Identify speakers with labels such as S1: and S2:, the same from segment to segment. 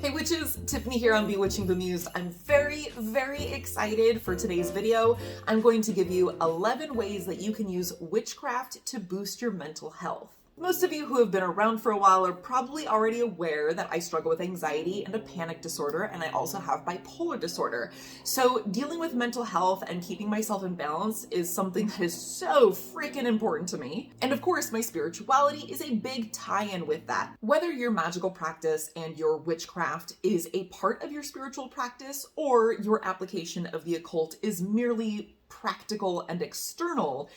S1: Hey witches, Tiffany here on Bewitching.Bemused. I'm very, very excited for today's video. I'm going to give you 11 ways that you can use witchcraft to boost your mental health. Most of you who have been around for a while are probably already aware that I struggle with anxiety and a panic disorder, and I also have bipolar disorder. So dealing with mental health and keeping myself in balance is something that is so freaking important to me. And of course, my spirituality is a big tie-in with that. Whether your magical practice and your witchcraft is a part of your spiritual practice, or your application of the occult is merely practical and external,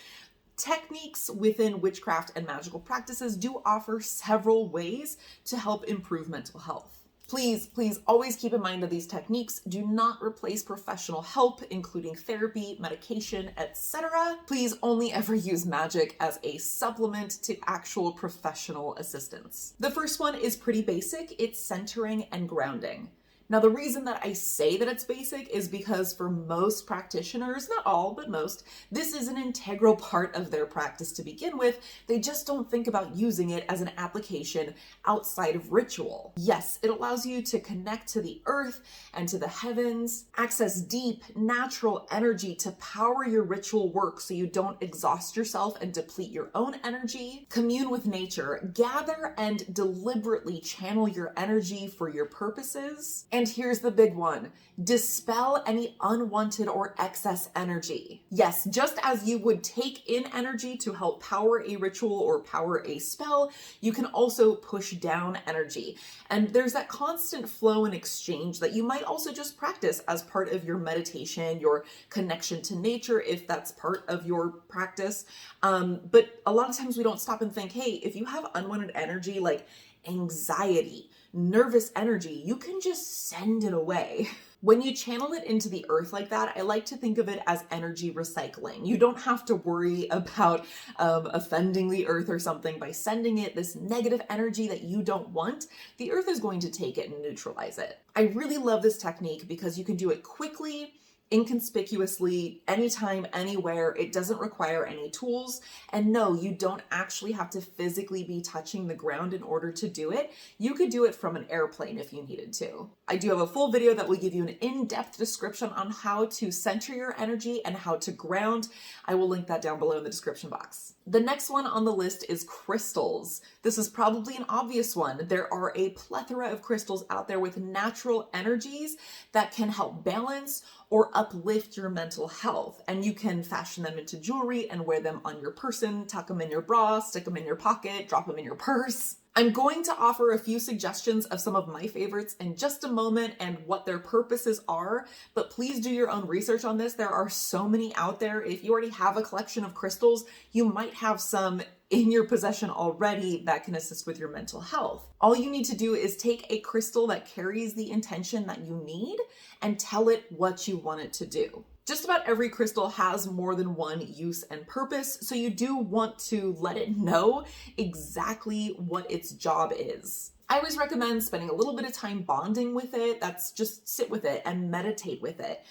S1: techniques within witchcraft and magical practices do offer several ways to help improve mental health. Please always keep in mind that these techniques do not replace professional help, including therapy, medication, etc. Please only ever use magic as a supplement to actual professional assistance. The first one is pretty basic. It's centering and grounding. Now, the reason that I say that it's basic is because for most practitioners, not all, but most, this is an integral part of their practice to begin with. They just don't think about using it as an application outside of ritual. Yes, it allows you to connect to the earth and to the heavens, access deep, natural energy to power your ritual work so you don't exhaust yourself and deplete your own energy, commune with nature, gather and deliberately channel your energy for your purposes. And here's the big one: dispel any unwanted or excess energy. Yes, just as you would take in energy to help power a ritual or power a spell, you can also push down energy. And there's that constant flow and exchange that you might also just practice as part of your meditation, your connection to nature, if that's part of your practice. But a lot of times we don't stop and think, hey, if you have unwanted energy like anxiety, nervous energy, you can just send it away. When you channel it into the earth like that, I like to think of it as energy recycling. You don't have to worry about offending the earth or something by sending it this negative energy that you don't want. The earth is going to take it and neutralize it. I really love this technique because you can do it quickly, inconspicuously, anytime, anywhere. It doesn't require any tools. And no, you don't actually have to physically be touching the ground in order to do it. You could do it from an airplane if you needed to. I do have a full video that will give you an in-depth description on how to center your energy and how to ground. I will link that down below in the description box. The next one on the list is crystals. This is probably an obvious one. There are a plethora of crystals out there with natural energies that can help balance or uplift your mental health. And you can fashion them into jewelry and wear them on your person, tuck them in your bra, stick them in your pocket, drop them in your purse. I'm going to offer a few suggestions of some of my favorites in just a moment and what their purposes are, but please do your own research on this. There are so many out there. If you already have a collection of crystals, you might have some in your possession already that can assist with your mental health. All you need to do is take a crystal that carries the intention that you need and tell it what you want it to do. Just about every crystal has more than one use and purpose, so you do want to let it know exactly what its job is. I always recommend spending a little bit of time bonding with it. That's just sit with it and meditate with it.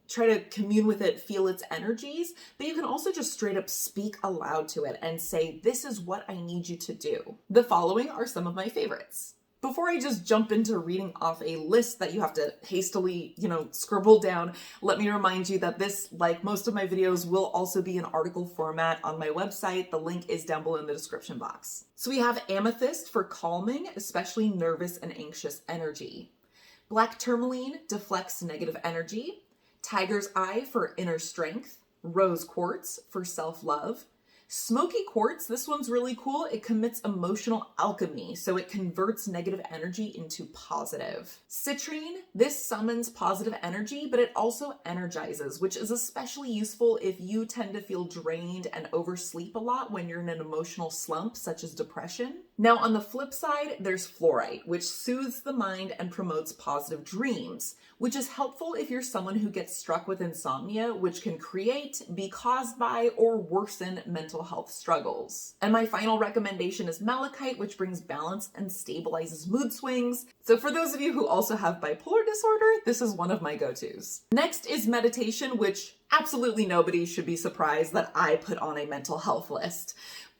S1: Try to commune with it, feel its energies, but you can also just straight up speak aloud to it and say, this is what I need you to do. The following are some of my favorites. Before I just jump into reading off a list that you have to hastily, scribble down, let me remind you that this, like most of my videos, will also be in article format on my website. The link is down below in the description box. So we have amethyst for calming, especially nervous and anxious energy. Black tourmaline deflects negative energy. Tiger's eye for inner strength. Rose quartz for self-love. Smoky quartz, this one's really cool. It commits emotional alchemy, so it converts negative energy into positive. Citrine, this summons positive energy, but it also energizes, which is especially useful if you tend to feel drained and oversleep a lot when you're in an emotional slump, such as depression. Now, on the flip side, there's fluorite, which soothes the mind and promotes positive dreams, which is helpful if you're someone who gets struck with insomnia, which can create, be caused by, or worsen mental health struggles. And my final recommendation is malachite, which brings balance and stabilizes mood swings. So for those of you who also have bipolar disorder, this is one of my go-tos. Next is meditation, which absolutely nobody should be surprised that I put on a mental health list.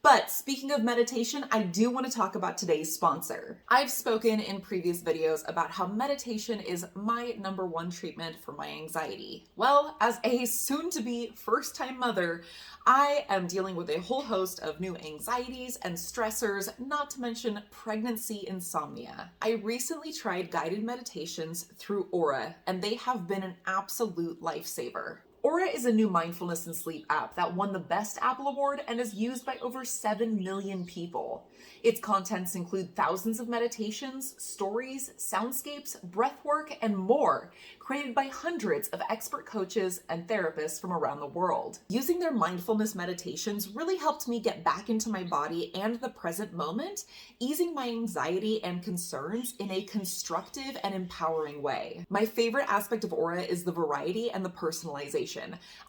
S1: But speaking of meditation, I do want to talk about today's sponsor. I've spoken in previous videos about how meditation is my #1 treatment for my anxiety. Well, as a soon-to-be first-time mother, I am dealing with a whole host of new anxieties and stressors, not to mention pregnancy insomnia. I recently tried guided meditations through Aura, and they have been an absolute lifesaver. Aura is a new mindfulness and sleep app that won the Best Apple Award and is used by over 7 million people. Its contents include thousands of meditations, stories, soundscapes, breathwork, and more, created by hundreds of expert coaches and therapists from around the world. Using their mindfulness meditations really helped me get back into my body and the present moment, easing my anxiety and concerns in a constructive and empowering way. My favorite aspect of Aura is the variety and the personalization.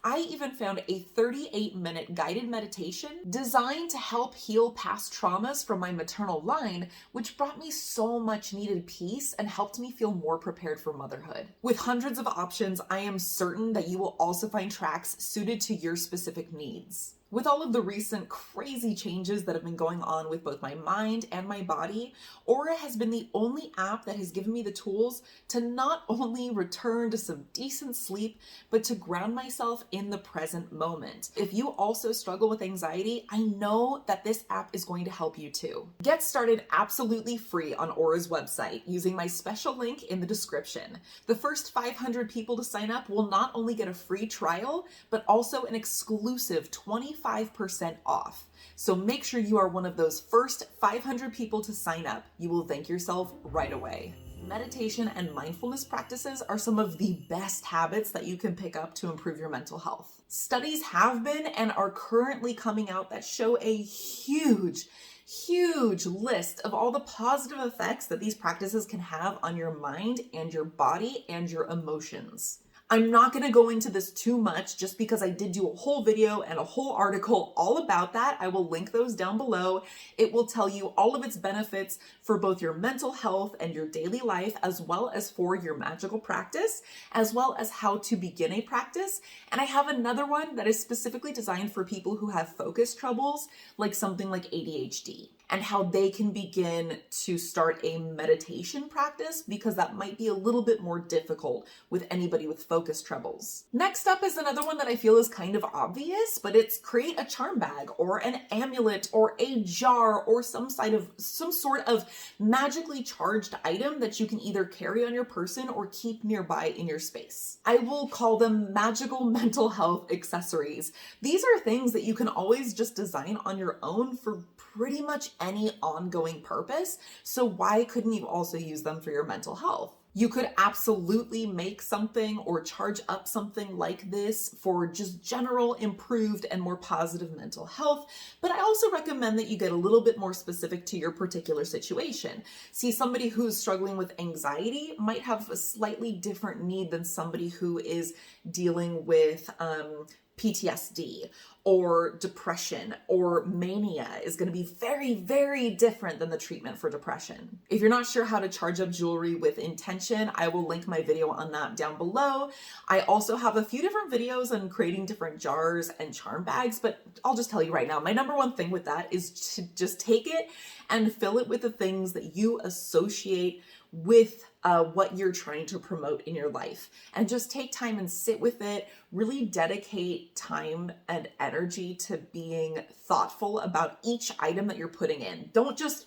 S1: I even found a 38-minute guided meditation designed to help heal past traumas from my maternal line, which brought me so much needed peace and helped me feel more prepared for motherhood. With hundreds of options, I am certain that you will also find tracks suited to your specific needs. With all of the recent crazy changes that have been going on with both my mind and my body, Aura has been the only app that has given me the tools to not only return to some decent sleep, but to ground myself in the present moment. If you also struggle with anxiety, I know that this app is going to help you too. Get started absolutely free on Aura's website using my special link in the description. The first 500 people to sign up will not only get a free trial, but also an exclusive 25% off. So make sure you are one of those first 500 people to sign up. You will thank yourself right away. Meditation and mindfulness practices are some of the best habits that you can pick up to improve your mental health. Studies have been and are currently coming out that show a huge list of all the positive effects that these practices can have on your mind and your body and your emotions. I'm not going to go into this too much just because I did do a whole video and a whole article all about that. I will link those down below. It will tell you all of its benefits for both your mental health and your daily life, as well as for your magical practice, as well as how to begin a practice. And I have another one that is specifically designed for people who have focus troubles, like something like ADHD, and how they can begin to start a meditation practice, because that might be a little bit more difficult with anybody with focus troubles. Next up is another one that I feel is kind of obvious, but it's create a charm bag or an amulet or a jar or some sort of magically charged item that you can either carry on your person or keep nearby in your space. I will call them magical mental health accessories. These are things that you can always just design on your own for pretty much any ongoing purpose. So why couldn't you also use them for your mental health? You could absolutely make something or charge up something like this for just general improved and more positive mental health. But I also recommend that you get a little bit more specific to your particular situation. See, somebody who's struggling with anxiety might have a slightly different need than somebody who is dealing with PTSD or depression or mania is going to be very different than the treatment for depression. If you're not sure how to charge up jewelry with intention, I will link my video on that down below. I also have a few different videos on creating different jars and charm bags, but I'll just tell you right now, my #1 thing with that is to just take it and fill it with the things that you associate with what you're trying to promote in your life, and just take time and sit with it. Really dedicate time and energy to being thoughtful about each item that you're putting in. Don't just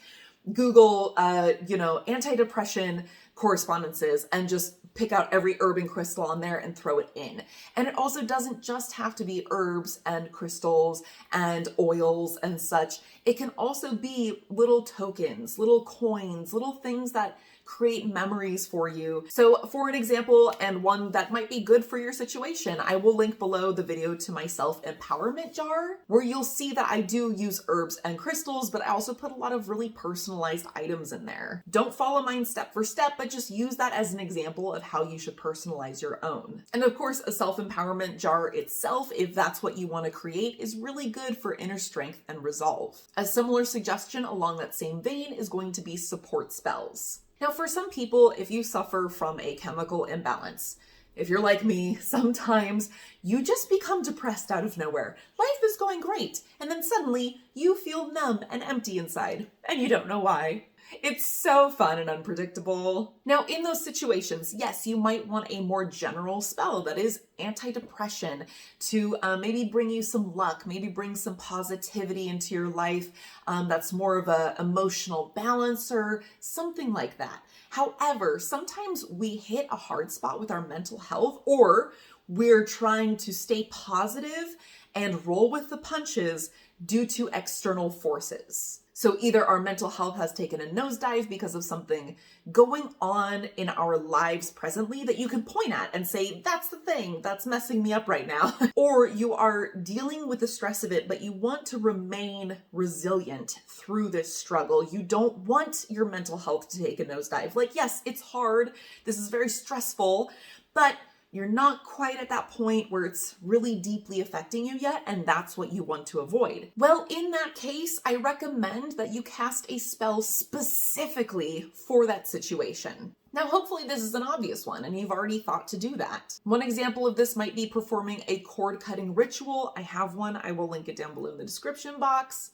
S1: Google, antidepressant correspondences and just pick out every herb and crystal on there and throw it in. And it also doesn't just have to be herbs and crystals and oils and such. It can also be little tokens, little coins, little things that create memories for you. So for an example, and one that might be good for your situation, I will link below the video to my self-empowerment jar, where you'll see that I do use herbs and crystals, but I also put a lot of really personalized items in there. Don't follow mine step for step, but just use that as an example of how you should personalize your own. And of course, a self-empowerment jar itself, if that's what you want to create, is really good for inner strength and resolve. A similar suggestion along that same vein is going to be support spells. Now, for some people, if you suffer from a chemical imbalance, if you're like me, sometimes you just become depressed out of nowhere. Life is going great, and then suddenly you feel numb and empty inside, and you don't know why. It's so fun and unpredictable. Now, in those situations, yes, you might want a more general spell that is anti-depression to maybe bring you some luck, maybe bring some positivity into your life. That's more of a emotional balancer, something like that. However, sometimes we hit a hard spot with our mental health, or we're trying to stay positive and roll with the punches due to external forces. So either our mental health has taken a nosedive because of something going on in our lives presently that you can point at and say, that's the thing that's messing me up right now. Or you are dealing with the stress of it, but you want to remain resilient through this struggle. You don't want your mental health to take a nosedive. Like, yes, it's hard. This is very stressful, but you're not quite at that point where it's really deeply affecting you yet, and that's what you want to avoid. Well, in that case, I recommend that you cast a spell specifically for that situation. Now, hopefully this is an obvious one and you've already thought to do that. One example of this might be performing a cord-cutting ritual. I have one. I will link it down below in the description box.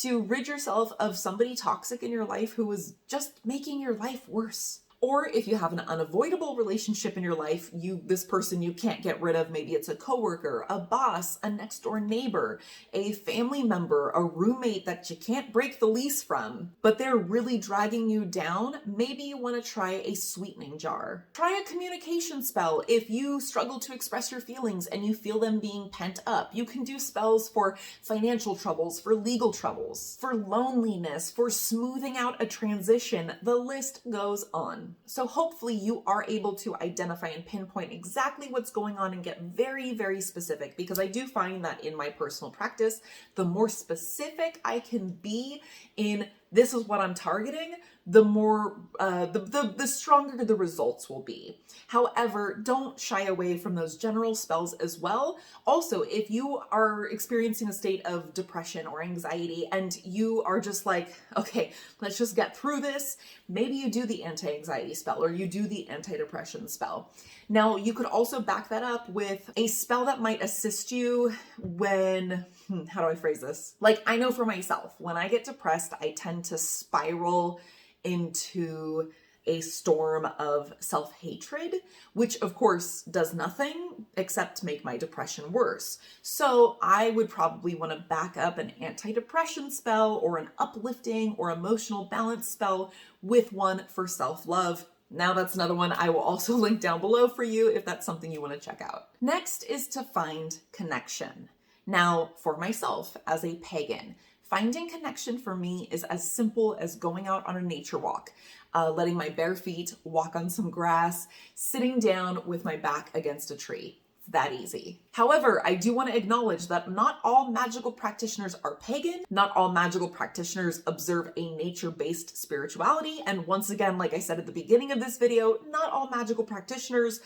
S1: To rid yourself of somebody toxic in your life who is just making your life worse. Or if you have an unavoidable relationship in your life, this person you can't get rid of, maybe it's a coworker, a boss, a next door neighbor, a family member, a roommate that you can't break the lease from, but they're really dragging you down, maybe you want to try a sweetening jar. Try a communication spell if you struggle to express your feelings and you feel them being pent up. You can do spells for financial troubles, for legal troubles, for loneliness, for smoothing out a transition. The list goes on. So hopefully you are able to identify and pinpoint exactly what's going on and get very, very specific, because I do find that in my personal practice, the more specific I can be in this is what I'm targeting, the more, the stronger the results will be. However, don't shy away from those general spells as well. Also, if you are experiencing a state of depression or anxiety and you are just like, okay, let's just get through this, maybe you do the anti-anxiety spell or you do the anti-depression spell. Now, you could also back that up with a spell that might assist you when, how do I phrase this? Like, I know for myself, when I get depressed, I tend to spiral into a storm of self-hatred, which of course does nothing except make my depression worse. So I would probably want to back up an anti-depression spell or an uplifting or emotional balance spell with one for self-love. Now that's another one I will also link down below for you if that's something you want to check out. Next is to find connection. Now, for myself as a pagan, finding connection for me is as simple as going out on a nature walk, letting my bare feet walk on some grass, sitting down with my back against a tree. It's that easy. However, I do want to acknowledge that not all magical practitioners are pagan. Not all magical practitioners observe a nature-based spirituality. And once again, like I said at the beginning of this video, not all magical practitioners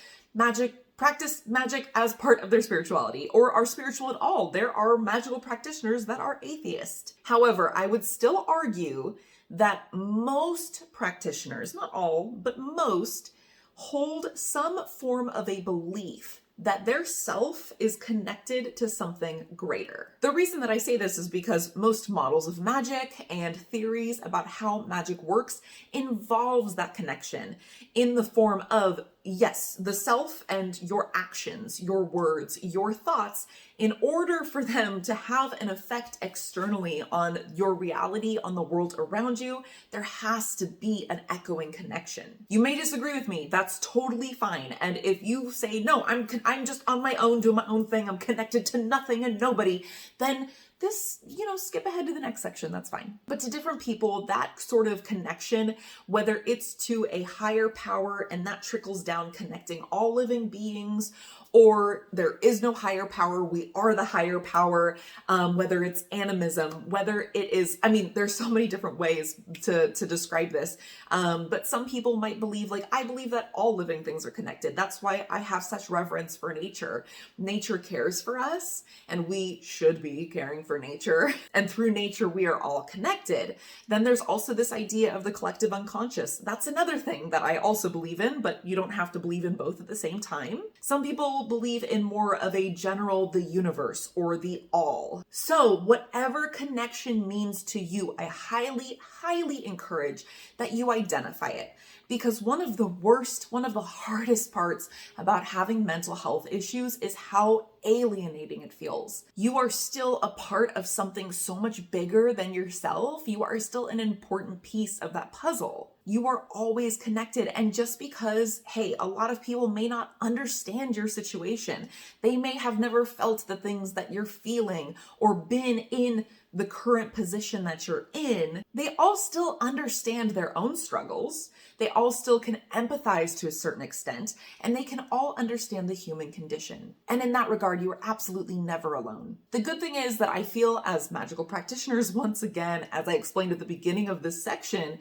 S1: practice magic as part of their spirituality or are spiritual at all. There are magical practitioners that are atheist. However, I would still argue that most practitioners, not all, but most, hold some form of a belief that their self is connected to something greater. The reason that I say this is because most models of magic and theories about how magic works involves that connection in the form of, yes, the self and your actions, your words, your thoughts, in order for them to have an effect externally on your reality, on the world around you, there has to be an echoing connection. You may disagree with me, that's totally fine. And if you say, no, I'm just on my own, doing my own thing, I'm connected to nothing and nobody, then this, skip ahead to the next section, that's fine. But to different people, that sort of connection, whether it's to a higher power and that trickles down connecting all living beings, or there is no higher power, we are the higher power, whether it's animism, whether it is, there's so many different ways to describe this, but some people might believe, like I believe that all living things are connected. That's why I have such reverence for nature. Nature cares for us, and we should be caring for for nature, and through nature we are all connected. Then there's also this idea of the collective unconscious. That's another thing that I also believe in, but you don't have to believe in both at the same time. Some people believe in more of a general, the universe, or the all. So whatever connection means to you, I highly, highly encourage that you identify it. Because one of the hardest parts about having mental health issues is how alienating it feels. You are still a part of something so much bigger than yourself. You are still an important piece of that puzzle. You are always connected. And just because, hey, a lot of people may not understand your situation, they may have never felt the things that you're feeling or been in the current position that you're in, they all still understand their own struggles. They all still can empathize to a certain extent, and they can all understand the human condition. And in that regard, you are absolutely never alone. The good thing is that I feel as magical practitioners, once again, as I explained at the beginning of this section,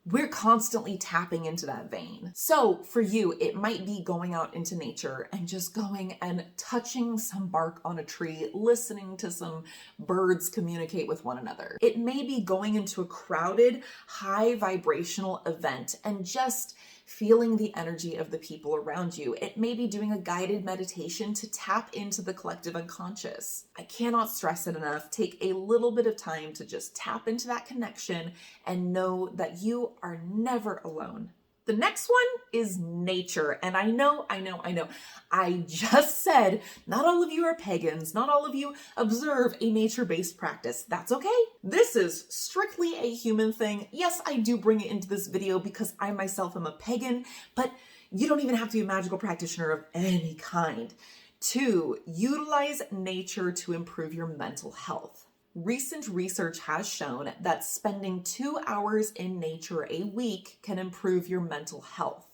S1: we're constantly tapping into that vein. So for you, it might be going out into nature and just going and touching some bark on a tree, listening to some birds communicate with one another. It may be going into a crowded, high vibrational event and just feeling the energy of the people around you. It may be doing a guided meditation to tap into the collective unconscious. I cannot stress it enough. Take a little bit of time to just tap into that connection and know that you are never alone. The next one is nature. And I know. I just said not all of you are pagans. Not all of you observe a nature-based practice. That's okay. This is strictly a human thing. Yes, I do bring it into this video because I myself am a pagan, but you don't even have to be a magical practitioner of any kind to utilize nature to improve your mental health. Recent research has shown that spending 2 hours in nature a week can improve your mental health.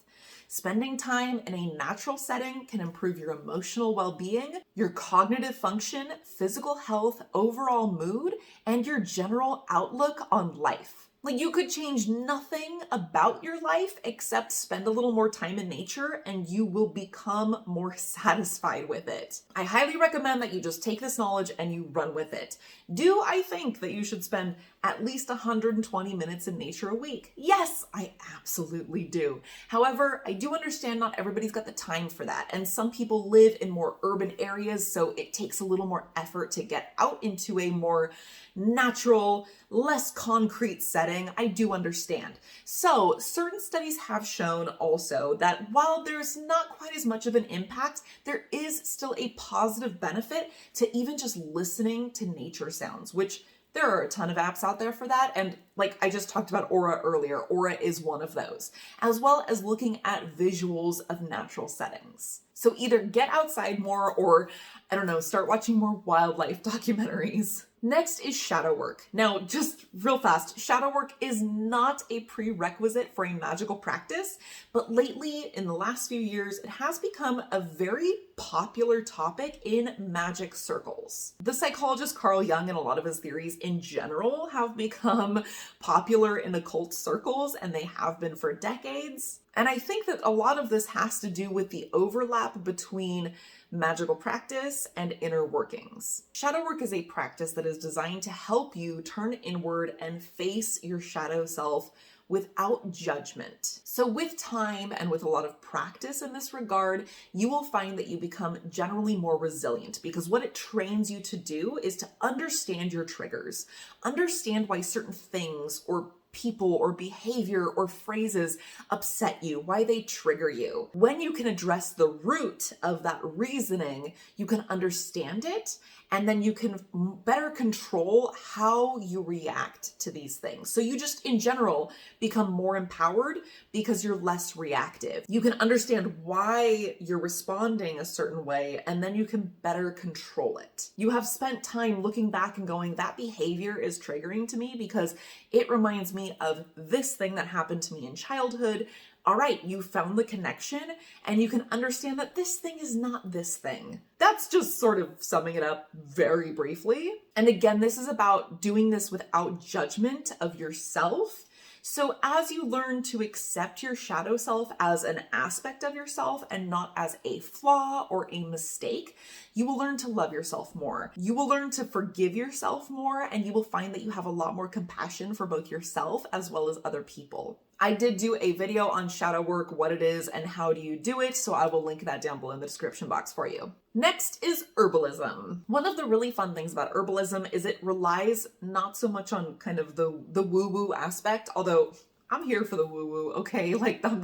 S1: Spending time in a natural setting can improve your emotional well-being, your cognitive function, physical health, overall mood, and your general outlook on life. Like, you could change nothing about your life except spend a little more time in nature and you will become more satisfied with it. I highly recommend that you just take this knowledge and you run with it. Do I think that you should spend at least 120 minutes in nature a week? Yes, I absolutely do. However, I do understand not everybody's got the time for that. And some people live in more urban areas, so it takes a little more effort to get out into a more natural, less concrete setting. I do understand. So certain studies have shown also that while there's not quite as much of an impact, there is still a positive benefit to even just listening to nature sounds, which there are a ton of apps out there for that. And like I just talked about Aura earlier, Aura is one of those, as well as looking at visuals of natural settings. So either get outside more or, I don't know, start watching more wildlife documentaries. Next is shadow work. Now, just real fast, shadow work is not a prerequisite for a magical practice, but lately, in the last few years, it has become a very popular topic in magic circles. The psychologist Carl Jung and a lot of his theories in general have become popular in occult circles, and they have been for decades. And I think that a lot of this has to do with the overlap between magical practice and inner workings. Shadow work is a practice that is designed to help you turn inward and face your shadow self without judgment. So with time and with a lot of practice in this regard, you will find that you become generally more resilient, because what it trains you to do is to understand your triggers, understand why certain things or people or behavior or phrases upset you, why they trigger you. When you can address the root of that reasoning, you can understand it, and then you can better control how you react to these things. So you just, in general, become more empowered because you're less reactive. You can understand why you're responding a certain way, and then you can better control it. You have spent time looking back and going, that behavior is triggering to me because it reminds me of this thing that happened to me in childhood. All right, you found the connection and you can understand that this thing is not this thing. That's just sort of summing it up very briefly. And again, this is about doing this without judgment of yourself, So as you learn to accept your shadow self as an aspect of yourself and not as a flaw or a mistake, you will learn to love yourself more. You will learn to forgive yourself more, and you will find that you have a lot more compassion for both yourself as well as other people. I did do a video on shadow work, what it is and how do you do it, so I will link that down below in the description box for you. Next is herbalism. One of the really fun things about herbalism is it relies not so much on kind of the woo-woo aspect, although I'm here for the woo-woo, okay? Like, there's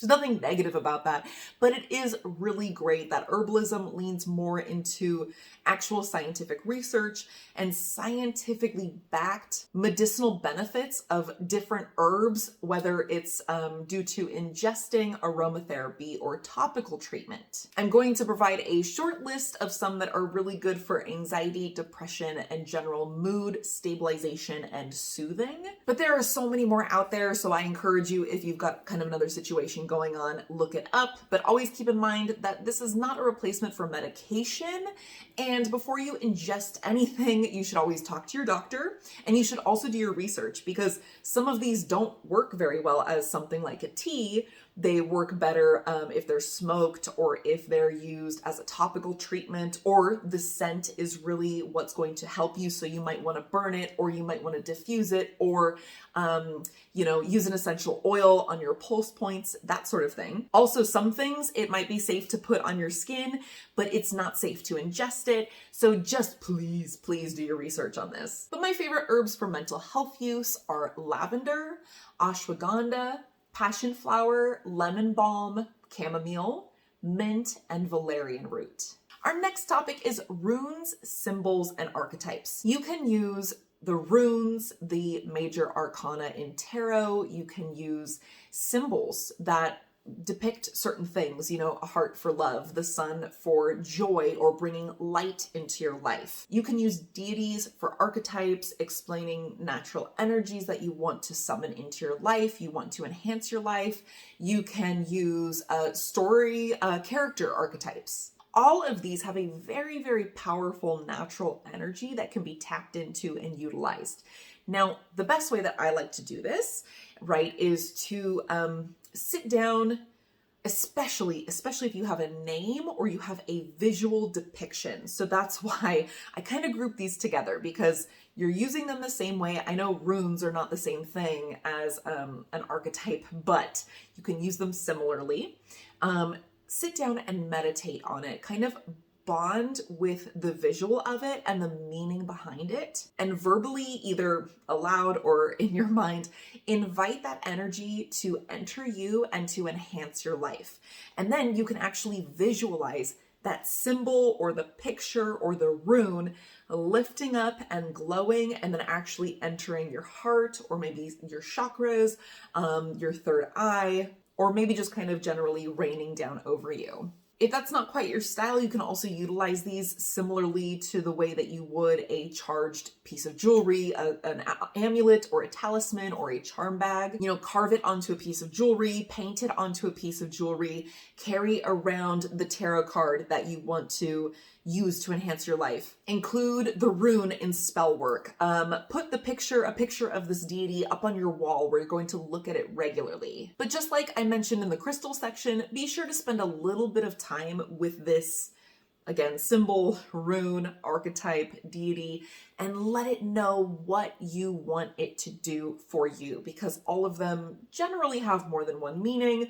S1: nothing negative about that, but it is really great that herbalism leans more into actual scientific research and scientifically backed medicinal benefits of different herbs, whether it's due to ingesting, aromatherapy, or topical treatment. I'm going to provide a short list of some that are really good for anxiety, depression, and general mood stabilization and soothing. But there are so many more out there, so I encourage you, if you've got kind of another situation going on, look it up. But always keep in mind that this is not a replacement for medication. And before you ingest anything, you should always talk to your doctor, and you should also do your research, because some of these don't work very well as something like a tea. They work better if they're smoked, or if they're used as a topical treatment, or the scent is really what's going to help you. So you might want to burn it, or you might want to diffuse it, or use an essential oil on your pulse points, that sort of thing. Also, some things it might be safe to put on your skin, but it's not safe to ingest it. So just please do your research on this. But my favorite herbs for mental health use are lavender, ashwagandha, passion flower, lemon balm, chamomile, mint, and valerian root. Our next topic is runes, symbols, and archetypes. You can use the runes, the major arcana in tarot. You can use symbols that depict certain things, a heart for love, the sun for joy or bringing light into your life. You can use deities for archetypes, explaining natural energies that you want to summon into your life, you want to enhance your life. You can use story character archetypes. All of these have a very, very powerful natural energy that can be tapped into and utilized. Now, the best way that I like to do this, right, is to sit down, especially if you have a name or you have a visual depiction. So that's why I kind of group these together, because you're using them the same way. I know runes are not the same thing as an archetype, but you can use them similarly. Sit down and meditate on it, kind of bond with the visual of it and the meaning behind it, and verbally, either aloud or in your mind, invite that energy to enter you and to enhance your life. And then you can actually visualize that symbol or the picture or the rune lifting up and glowing, and then actually entering your heart, or maybe your chakras, your third eye, or maybe just kind of generally raining down over you. If that's not quite your style, you can also utilize these similarly to the way that you would a charged piece of jewelry, an amulet or a talisman or a charm bag. Carve it onto a piece of jewelry, paint it onto a piece of jewelry, carry around the tarot card that you want to use to enhance your life. Include the rune in spell work. Put a picture of this deity up on your wall where you're going to look at it regularly. But just like I mentioned in the crystal section, be sure to spend a little bit of time with this, again, symbol, rune, archetype, deity, and let it know what you want it to do for you, because all of them generally have more than one meaning,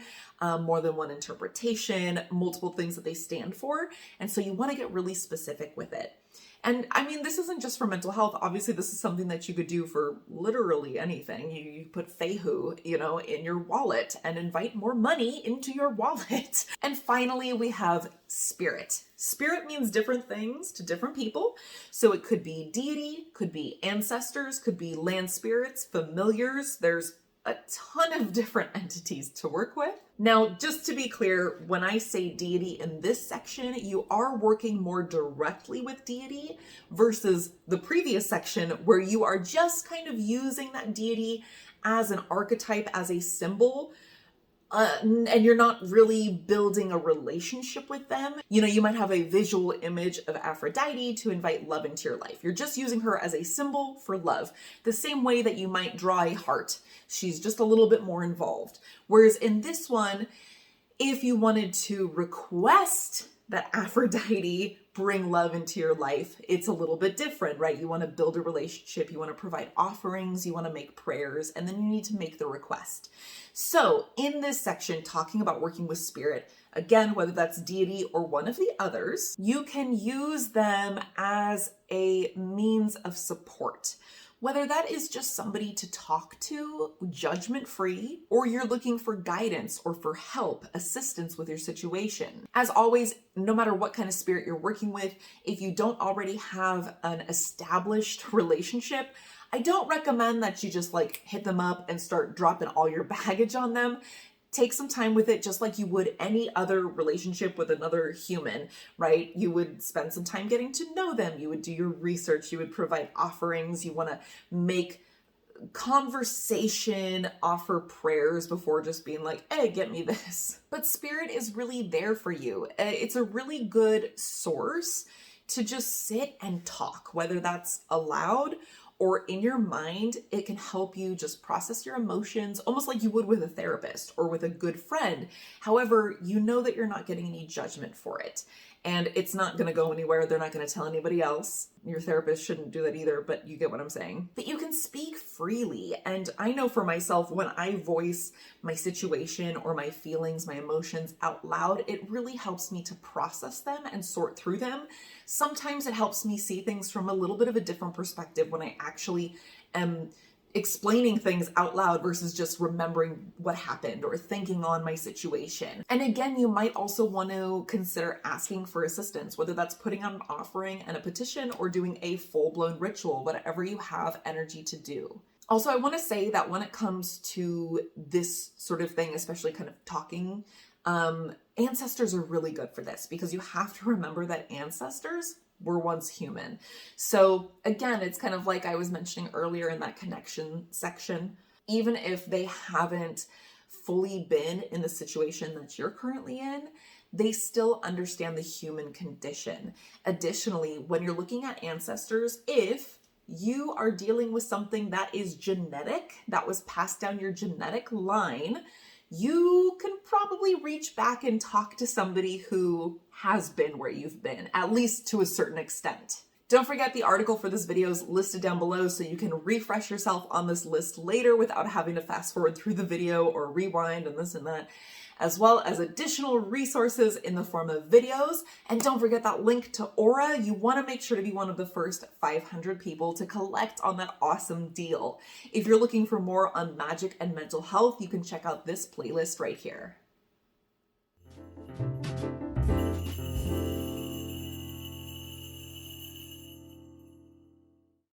S1: more than one interpretation, multiple things that they stand for. And so you want to get really specific with it. And I mean, this isn't just for mental health. Obviously, this is something that you could do for literally anything. You put Feihu, in your wallet and invite more money into your wallet. And finally, we have spirit. Spirit means different things to different people. So it could be deity, could be ancestors, could be land spirits, familiars. There's a ton of different entities to work with. Now, just to be clear, when I say deity in this section, you are working more directly with deity versus the previous section where you are just kind of using that deity as an archetype, as a symbol, and you're not really building a relationship with them. You know, you might have a visual image of Aphrodite to invite love into your life. You're just using her as a symbol for love, the same way that you might draw a heart. She's just a little bit more involved. Whereas in this one, if you wanted to request that Aphrodite bring love into your life, it's a little bit different, right? You want to build a relationship, you want to provide offerings, you want to make prayers, and then you need to make the request. So in this section, talking about working with spirit, again, whether that's deity or one of the others, you can use them as a means of support. Whether that is just somebody to talk to, judgment-free, or you're looking for guidance or for help, assistance with your situation. As always, no matter what kind of spirit you're working with, if you don't already have an established relationship, I don't recommend that you just like hit them up and start dropping all your baggage on them. Take some time with it, just like you would any other relationship with another human, right? You would spend some time getting to know them. You would do your research. You would provide offerings. You want to make conversation, offer prayers before just being like, hey, get me this. But spirit is really there for you. It's a really good source to just sit and talk, whether that's aloud or in your mind. It can help you just process your emotions, almost like you would with a therapist or with a good friend. However, you know that you're not getting any judgment for it. And it's not going to go anywhere. They're not going to tell anybody else. Your therapist shouldn't do that either, but you get what I'm saying. But you can speak freely. And I know for myself, when I voice my situation or my feelings, my emotions out loud, it really helps me to process them and sort through them. Sometimes it helps me see things from a little bit of a different perspective when I actually am explaining things out loud versus just remembering what happened or thinking on my situation. And again, you might also want to consider asking for assistance, whether that's putting on an offering and a petition or doing a full-blown ritual, whatever you have energy to do. Also, I want to say that when it comes to this sort of thing, especially kind of talking, ancestors are really good for this, because you have to remember that ancestors were once human. So again, it's kind of like I was mentioning earlier in that connection section. Even if they haven't fully been in the situation that you're currently in, they still understand the human condition. Additionally, when you're looking at ancestors, if you are dealing with something that is genetic, that was passed down your genetic line, you can probably reach back and talk to somebody who has been where you've been, at least to a certain extent. Don't forget, the article for this video is listed down below, so you can refresh yourself on this list later without having to fast forward through the video or rewind and this and that, as well as additional resources in the form of videos. And don't forget that link to Aura. You want to make sure to be one of the first 500 people to collect on that awesome deal. If you're looking for more on magic and mental health, you can check out this playlist right here.